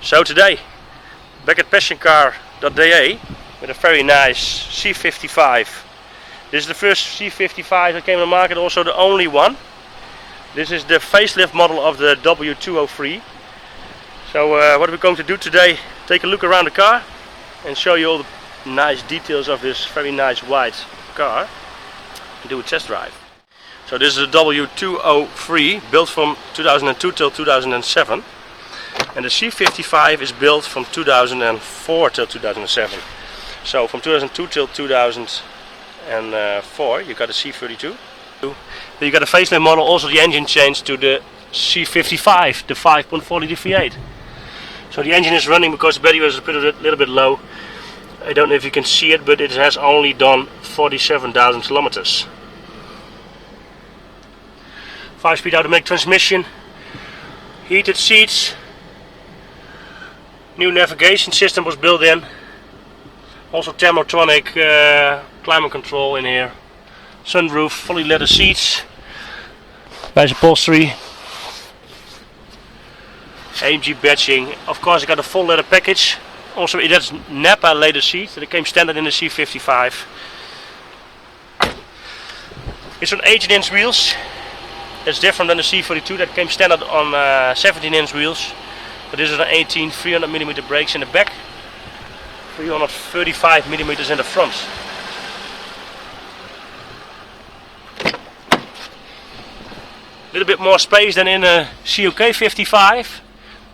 So today, back at passioncar.de with a very nice C55. This is the first C55 that came on the market, also the only one. This is the facelift model of the W203. So what we're going to do today, take a look around the car and show you all the nice details of this very nice white car and do a test drive. So this is a W203 built from 2002 till 2007. And the C55 is built from 2004 till 2007. So from 2002 till 2004 you got a C32. Then you got a facelift model, also the engine changed to the C55, the 5.4 liter V8. So the engine is running because the battery was a little bit low. I don't know if you can see it, but it has only done 47,000 kilometers. 5-speed automatic transmission, heated seats. New navigation system was built in. Also thermotronic climate control in here. Sunroof, fully leather seats. Nice upholstery. AMG badging. Of course I got a full leather package. Also it has Napa leather seats that came standard in the C55. It's on 18-inch wheels. That's different than the C42 that came standard on 17-inch wheels. But this is an 18 300mm brakes in the back, 335mm in the front. A little bit more space than in a COK 55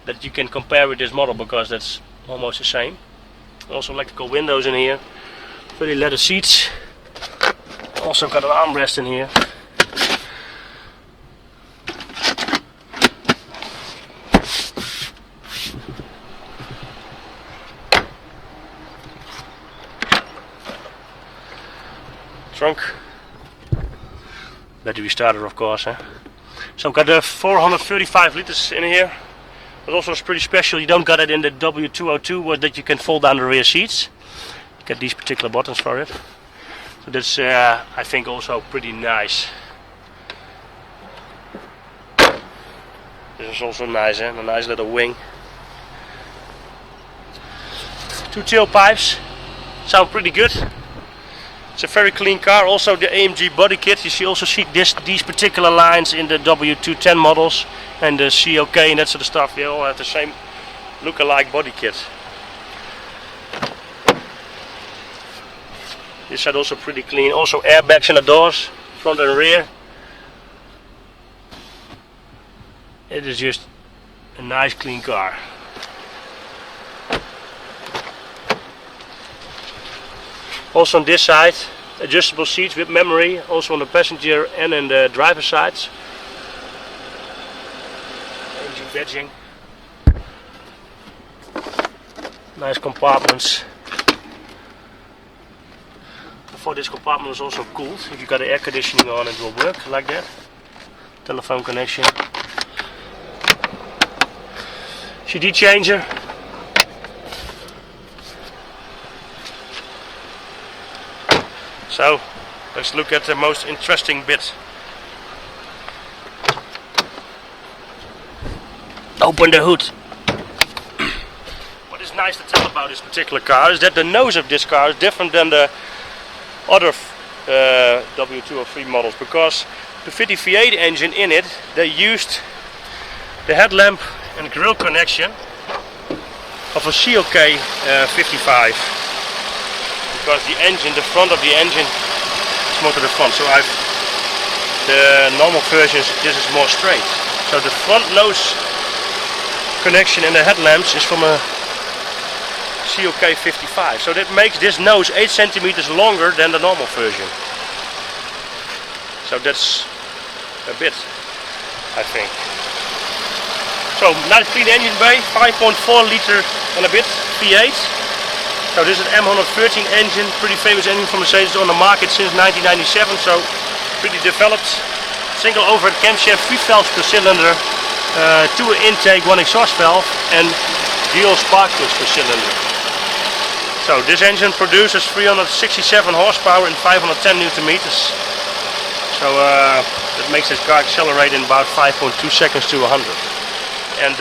that you can compare with this model because that's almost the same. Also electrical windows in here, fully leather seats. Also got an armrest in here. Trunk, battery starter of course. So I've got 435 liters in here. But also it's pretty special, you don't got it in the W202, was that you can fold down the rear seats. You get these particular buttons for it. So that's I think also pretty nice. This is also nice, a nice little wing. 2 tailpipes, sound pretty good. It's a very clean car. Also the AMG body kit, you also see these particular lines in the W210 models and the COK and that sort of stuff. They all have the same look-alike body kit. This side also pretty clean. Also airbags in the doors, front and rear. It is just a nice clean car. Also on this side, adjustable seats with memory, also on the passenger and in the driver's sides. Engine badging. Nice compartments. For this compartment is also cooled. If you got the air conditioning on, it will work like that. Telephone connection. CD changer. So let's look at the most interesting bit. Open the hood. What is nice to tell about this particular car is that the nose of this car is different than the other W203 models, because to fit the V8 engine in it, they used the headlamp and grille connection of a COK 55. Because the engine, the front of the engine is more to the front. So the normal versions, this is more straight. So the front nose connection in the headlamps is from a COK 55. So that makes this nose 8 centimeters longer than the normal version. So that's a bit, I think. So nice clean engine bay, 5.4 liter and a bit V8. So this is an M113 engine, pretty famous engine from Mercedes, on the market since 1997, so pretty developed. Single overhead camshaft, 3 valves per cylinder, 2 intake, 1 exhaust valve and dual spark plugs per cylinder. So this engine produces 367 horsepower and 510 Newton meters. So that makes this car accelerate in about 5.2 seconds to 100. And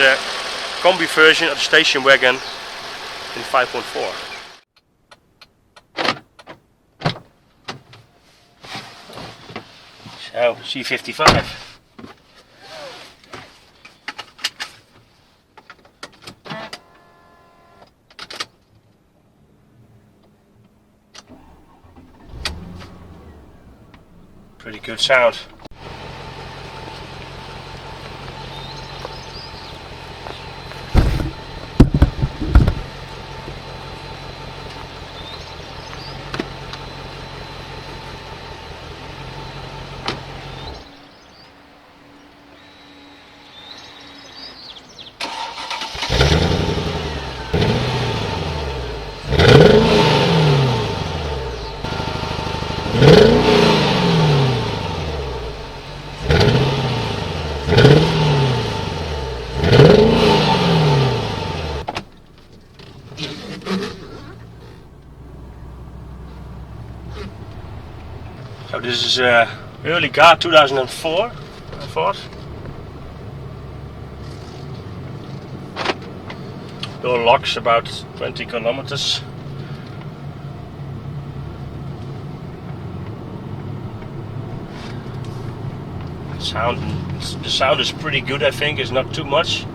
combi version of the station wagon in 5.4. So C55. Pretty good sound. So this is early car, 2004, I thought. Door locks about 20 kilometers. The sound is pretty good, I think. It's not too much.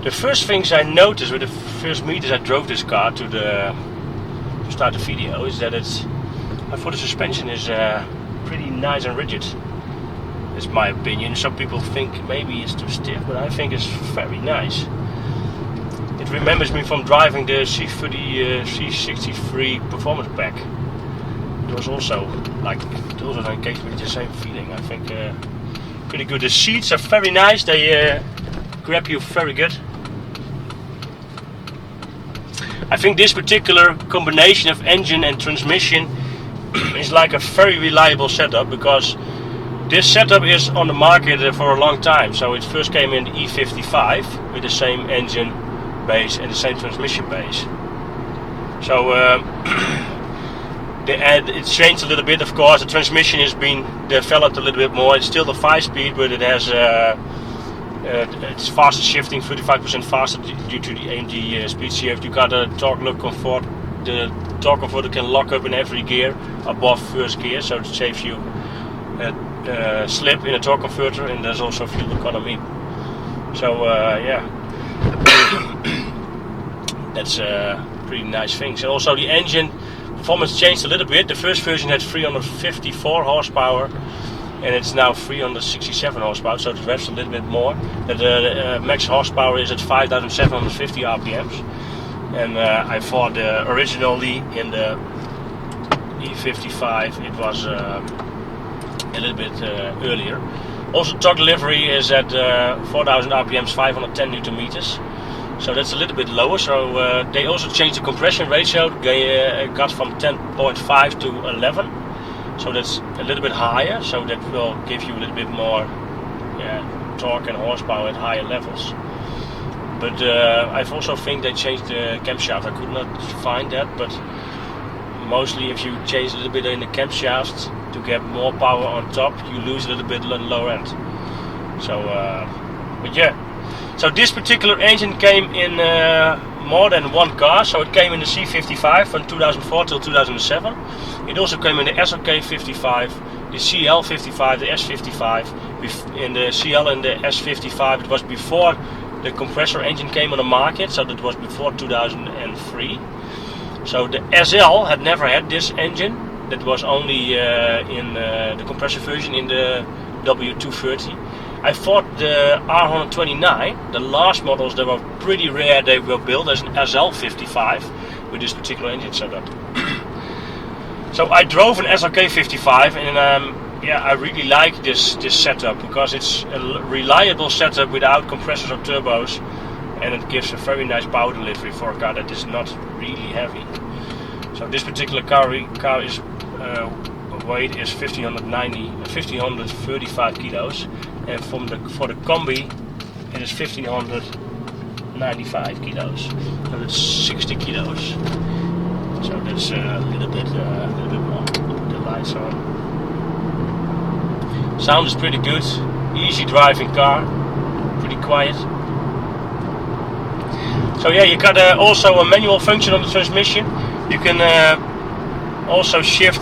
The first things I noticed with the first meters I drove this car to start the video is that I thought the suspension is pretty nice and rigid. That's my opinion. Some people think maybe it's too stiff, but I think it's very nice. It remembers me from driving the C63 performance pack. It was also gave me the same feeling. I think pretty good. The seats are very nice. They grab you very good. I think this particular combination of engine and transmission is like a very reliable setup, because this setup is on the market for a long time. So it first came in the E55 with the same engine base and the same transmission base. So it's changed a little bit, of course. The transmission has been developed a little bit more. It's still the 5-speed, but it has it's faster shifting, 35% faster due to the AMG speed shift. You got a torque lock comfort. The torque converter can lock up in every gear above first gear, so it saves you slip in a torque converter, and there's also fuel economy. So yeah, that's a pretty nice thing. So also the engine performance changed a little bit. The first version had 354 horsepower, and it's now 367 horsepower, so it revs a little bit more. The max horsepower is at 5,750 RPMs. And I thought originally in the E55 it was a little bit earlier. Also, torque delivery is at 4,000 RPMs, 510 Newton meters. So that's a little bit lower. So they also changed the compression ratio. They got from 10.5 to 11. So that's a little bit higher. So that will give you a little bit more torque and horsepower at higher levels. But I also think they changed the camshaft. I could not find that, but mostly if you change a little bit in the camshaft to get more power on top, you lose a little bit on the lower end. So, but yeah. So this particular engine came in more than one car. So it came in the C55 from 2004 till 2007. It also came in the SLK 55, the CL 55, the S55. In the CL and the S55, it was before the compressor engine came on the market, so that was before 2003. So the SL had never had this engine. That was only in the compressor version in the W203. I thought the R129, the last models that were pretty rare, they were built as an SL55 with this particular engine setup. So I drove an SLK 55, and yeah, I really like this setup because it's a reliable setup without compressors or turbos, and it gives a very nice power delivery for a car that is not really heavy. So this particular car is weight is 1535 kilos, and for the combi it is 1595 kilos. So that's 60 kilos. So that's a little bit more. The lights on. Sound is pretty good. Easy driving car. Pretty quiet. So yeah, you got also a manual function on the transmission. You can also shift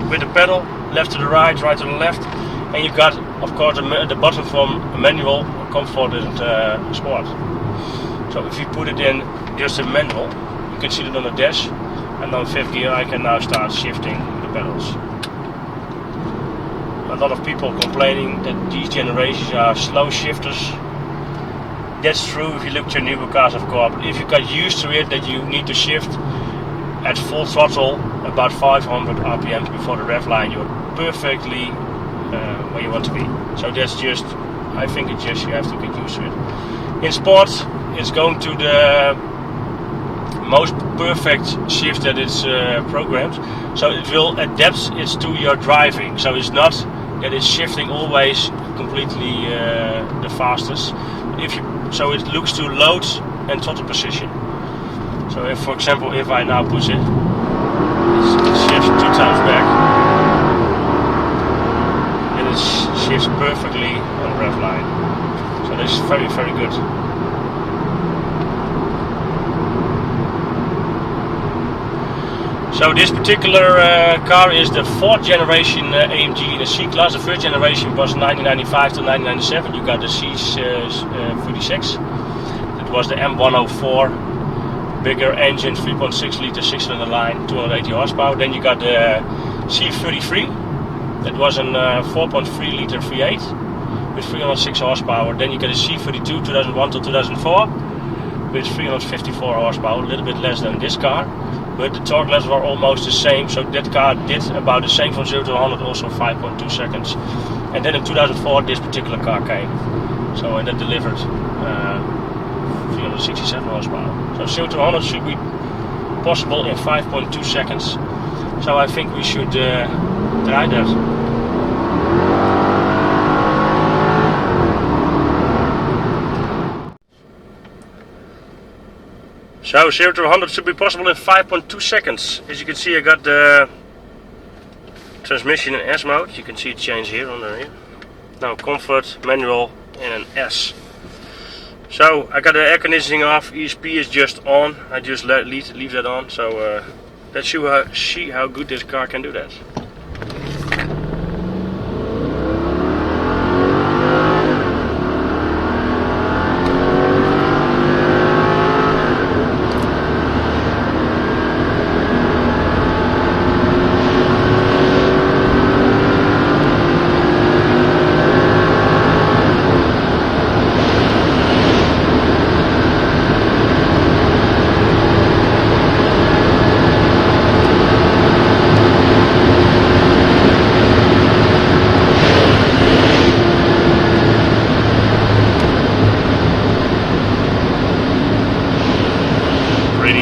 with the pedal, left to the right, right to the left, and you've got, of course, the button from manual, comfort, and sport. So if you put it in just a manual, you can see it on the dash, and on 5th gear I can now start shifting the pedals. A lot of people complaining that these generations are slow shifters. That's true if you look at your newer cars, of course, but if you got used to it that you need to shift at full throttle about 500 RPMs before the rev line, you're perfectly where you want to be. So that's just, I think it's just you have to get used to it. In sport, it's going to the most perfect shift that it's programmed, so it will adapt it to your driving. So it's not that it's shifting always completely the fastest. So it looks to load and throttle position. So if, for example, if I now push it, it shifts 2 times back, and it shifts perfectly on the rev line. So that's very, very good. So this particular car is the 4th generation AMG in the C-Class. The 1st generation was 1995 to 1997. You got the C56. It was the M104, bigger engine, 3.6 liter, 6-cylinder line, 280 horsepower. Then you got the C33. That was a 4.3 liter V8 with 306 horsepower. Then you got the C32, 2001 to 2004, with 354 horsepower, a little bit less than this car. But the torque levels were almost the same, so that car did about the same from 0 to 100, also 5.2 seconds. And then in 2004 this particular car came, so and that delivered 367 horsepower. So 0 to 100 should be possible in 5.2 seconds. So I think we should try that. So 0 to 100 should be possible in 5.2 seconds. As you can see, I got the transmission in S mode. You can see it change here under here. Now comfort, manual, and an S. So I got the air conditioning off. ESP is just on. I just leave that on. So let's see how good this car can do that.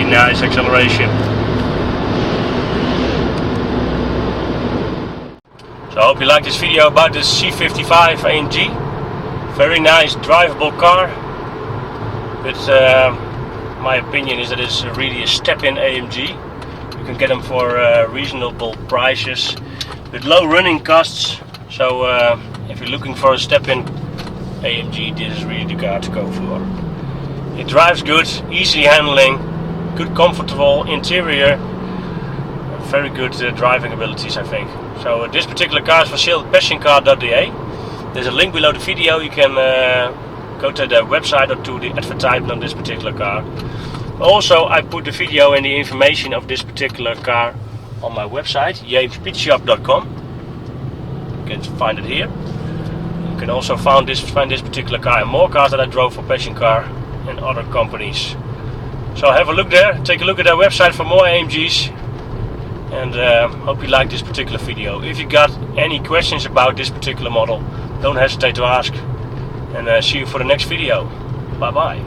Nice acceleration. So I hope you like this video about this C55 AMG. Very nice drivable car, but my opinion is that it's really a step-in AMG. You can get them for reasonable prices with low running costs. So if you're looking for a step-in AMG, this is really the car to go for. It drives good, easy handling, good comfortable interior, very good driving abilities, I think. So this particular car is for sale at passioncar.de. There's a link below the video. You can go to the website or to the advertisement on this particular car. Also, I put the video and the information of this particular car on my website, JMSpeedshop.com. You can find it here. You can also find this particular car and more cars that I drove for Passion Car and other companies. So have a look there, take a look at our website for more AMGs, and hope you like this particular video. If you got any questions about this particular model, don't hesitate to ask, and see you for the next video. Bye bye.